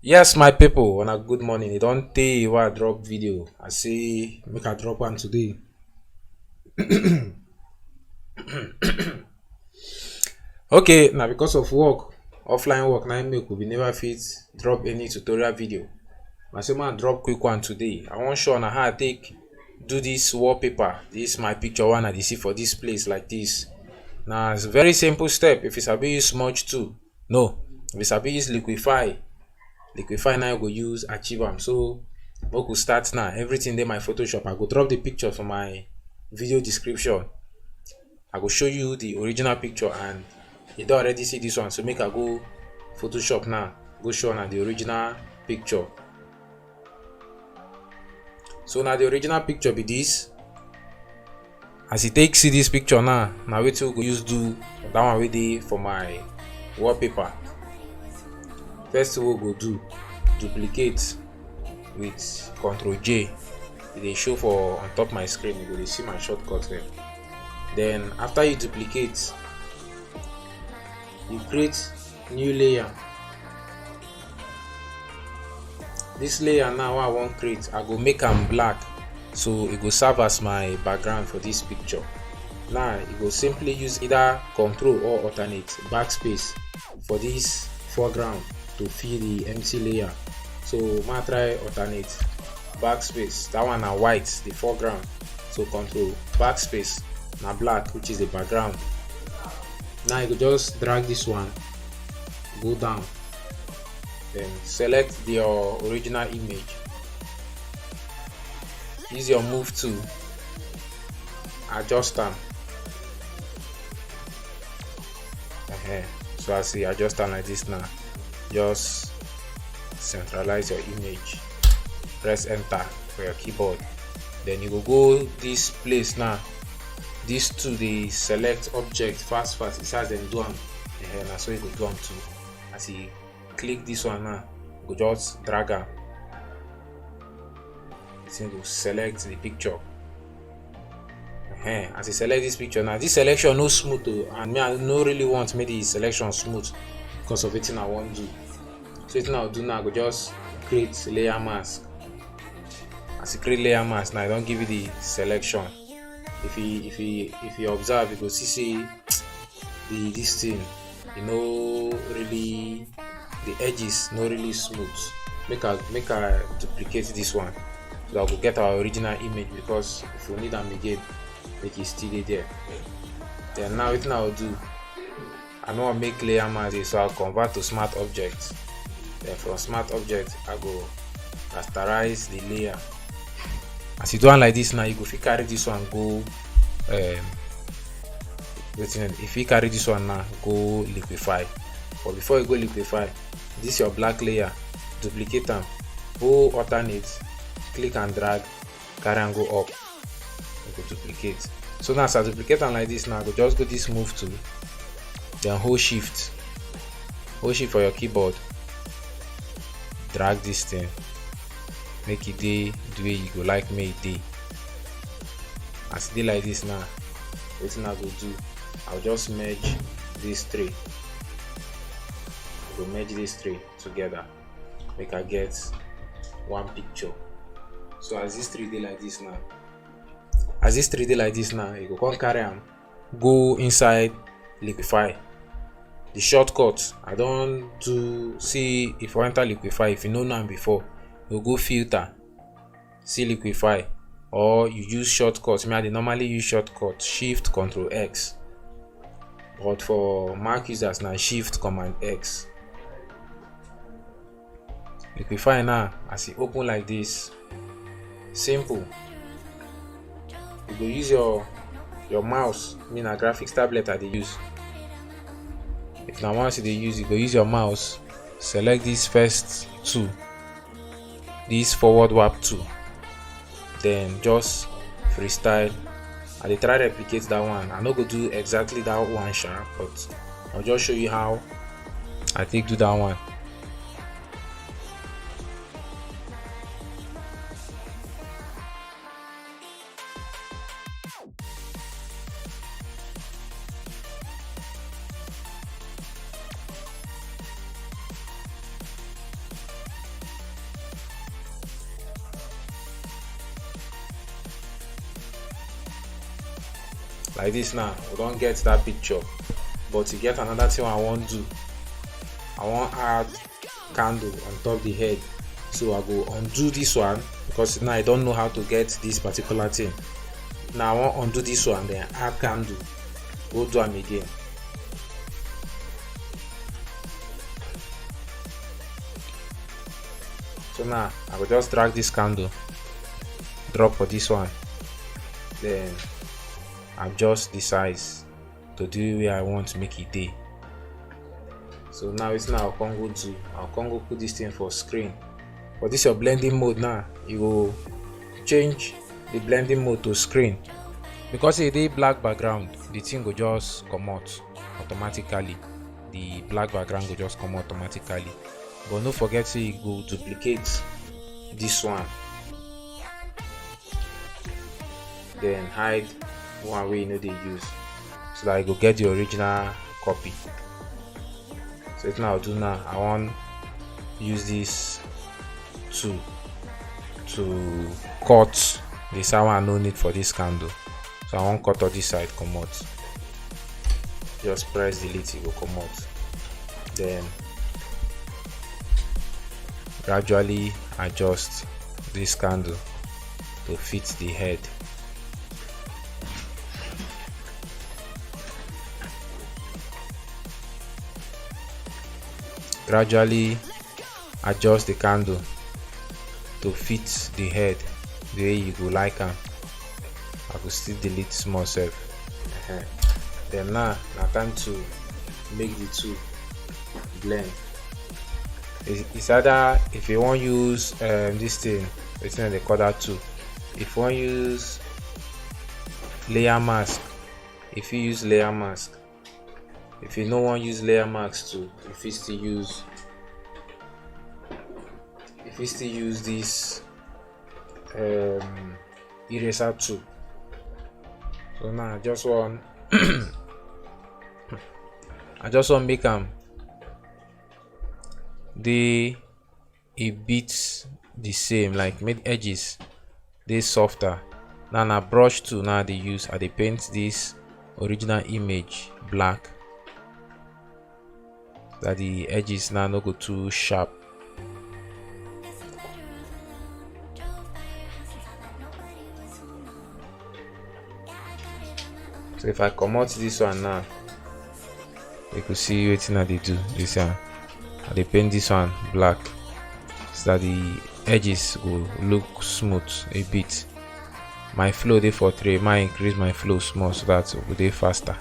Yes, my people, on a good morning. It don't take I drop video. I say make I drop one today. Okay, now because of work, offline work, now make we never fit drop any tutorial video. I say man drop quick one today. I want show on how I take do this wallpaper. This my picture one I dey see for this place like this. Now it's very simple step. If it's a bit use smudge too, no. If it's a bit use liquify now I go use achieve am. So make we start now. Everything dey my Photoshop. I go drop the picture for my video description. I go show you the original picture and you don already see this one. So make I go Photoshop now. Go show na the original picture. So now the original picture be this. As you take see this picture now, wetin we go use do that one wey dey for my wallpaper. First thing we go do, duplicate with Ctrl J. E dey show for on top my screen. You go dey see my shortcut there. Then after you duplicate, you create new layer. This layer now wey I wan create, I go make am black, so it go serve as my background for this picture. Now you go simply use either Control or alternate backspace for this foreground to fill the empty layer. So I try alternate backspace. That one na white, the foreground. So Control backspace na black, which is the background. Now you go just drag this one, go down, then select your original image. Use your move tool, adjust am. So as you adjust am like this now, just centralize your image. Press enter for your keyboard. Then you go this place now. These two dey select object fast. It says dem do am. Na so you go do am too. As you click this one now, you go just drag am. You go select the picture. As you select this picture now, this selection no smooth though, and me I no really want make the selection smooth because of wetin I wan do. So wetin I will do now, I go just create layer mask. As you create layer mask now, I don give you the selection. If you observe, you go see this thing, really, the edges no really smooth. Make I duplicate this one, so I go get our original image, because if we need them again, make it still there. Then now wetin I will do, I know I make layer mask, so I'll convert to smart object. Then from smart object, I go rasterize the layer. As you do one like this now, you go fit carry this one go if you carry this one now, go liquify. But before you go liquify, this your black layer, duplicate them, go alternate, click and drag, carry and go up, you go duplicate. So now as I duplicate them like this now, I go just go this move tool, then hold shift for your keyboard, drag this thing, make it dey the way you go like make it dey. As it dey like this now, wetin I go do, I'll just merge these three. I go merge these three together, make I get one picture. So as these three dey like this now, you go come carry am go inside liquify. The shortcut I don do, see if you enter liquify, if you know am before, you go filter, see liquify, or you use shortcut. Me I dey normally use shortcut Shift Ctrl X, but for Mac users na Shift Command X. Liquify now, as e open like this, simple. You go use your mouse. Me na graphics tablet I dey use. If na mouse you dey use, you go use your mouse, select this first two, this forward warp tool, then just freestyle. I dey try replicate that one. I no go do exactly that one sha, but I'll just show you how I take do that one. like this. Now we don't get that picture, but to get another thing I want do, I want add candle on top the head. So I go undo this one because now I don't know how to get this particular thing. Now I want undo this one, then add candle, go do them again. So now I will just drag this candle, drop for this one, then adjust the size to the way I want to make it day. So now it's now I'll go put this thing for screen. For this your blending mode, now you will change the blending mode to screen, because it is black background, the thing will just come out automatically. The black background will just come automatically. But don't forget to go duplicate this one, then hide one way you know they use, so that I go get the original copy. So it's now I'll do now. I want use this tool to cut the side one I no need for this candle. So I want cut all this side come out. Just press delete, it will come out. Then gradually adjust this candle to fit the head. Gradually adjust the candle to fit the head the way you go like am. I will still delete small self. Then now time to make the two blend. It's either if you want use this thing, it's they call that tool. If you want use layer mask, if you use layer mask. If you don't want use layer mask too, if you still use this eraser tool. So now I just want make them a bit the same, like make edges they softer. Now a brush tool now they use, I they paint this original image black, that the edges now no go too sharp. So if I come out this one now, you could see what I they do. This one, I they paint this one black, so that the edges will look smooth a bit. My flow they for 3, might increase my flow small so that it will be faster.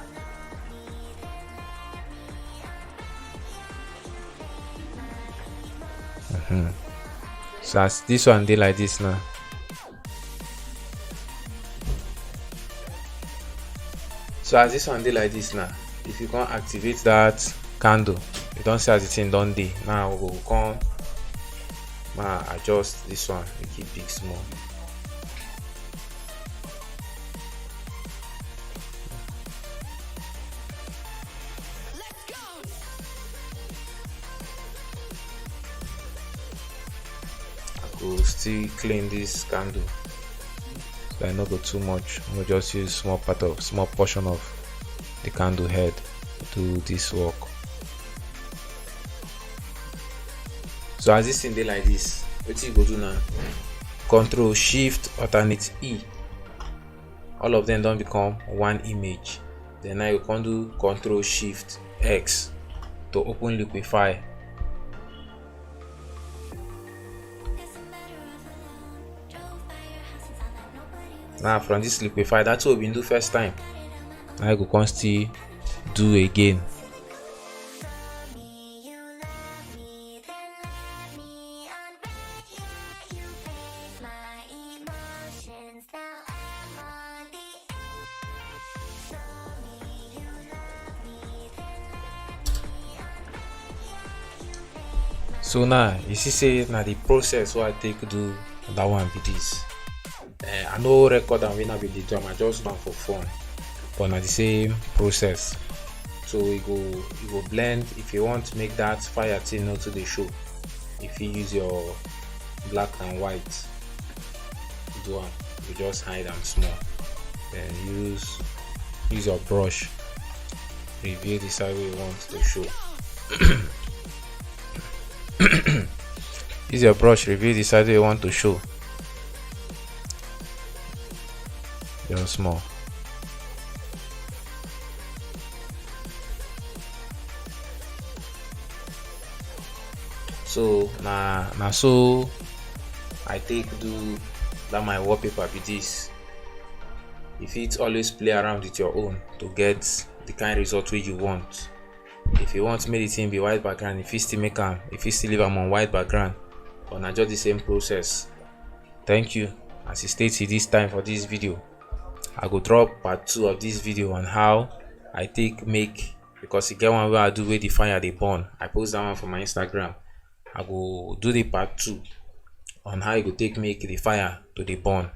So as this one they like this now. So as this one they like this now, if you can't activate that candle, you don't see as the thing done day. Now we will come adjust this one, make it big small. Will still clean this candle so I not go too much. We'll just use small portion of the candle head to do this work. So as this thing they like this, what you go do now? Control Shift Alternate E. All of them don't become one image. Then now you can do Control Shift X to open Liquify. Now from this liquify, that's what we do first time. I go constantly do again. So now you see say now the process what I take do that one be this. I know record and when I be the drum, I just done for fun, but now the same process. So we go blend. If you want to make that fire thing not to the show, if you use your black and white, do one, you just hide them small. Then use use your brush, reveal the side where you want to show. Use your brush, reveal the side where you want to show. Just small. So now so I take do that my wallpaper be this. You fit always play around with your own to get the kind result wey you want. If you want make the thing be white background, if you still make am, if you still leave am on white background, or na just the same process. Thank you. As you stay till this time for this video, I go drop part 2 of this video on how I take make, because e get one wey I do wey the fire dey burn. I post that one for my Instagram. I go do the part 2 on how you go take make the fire to dey burn.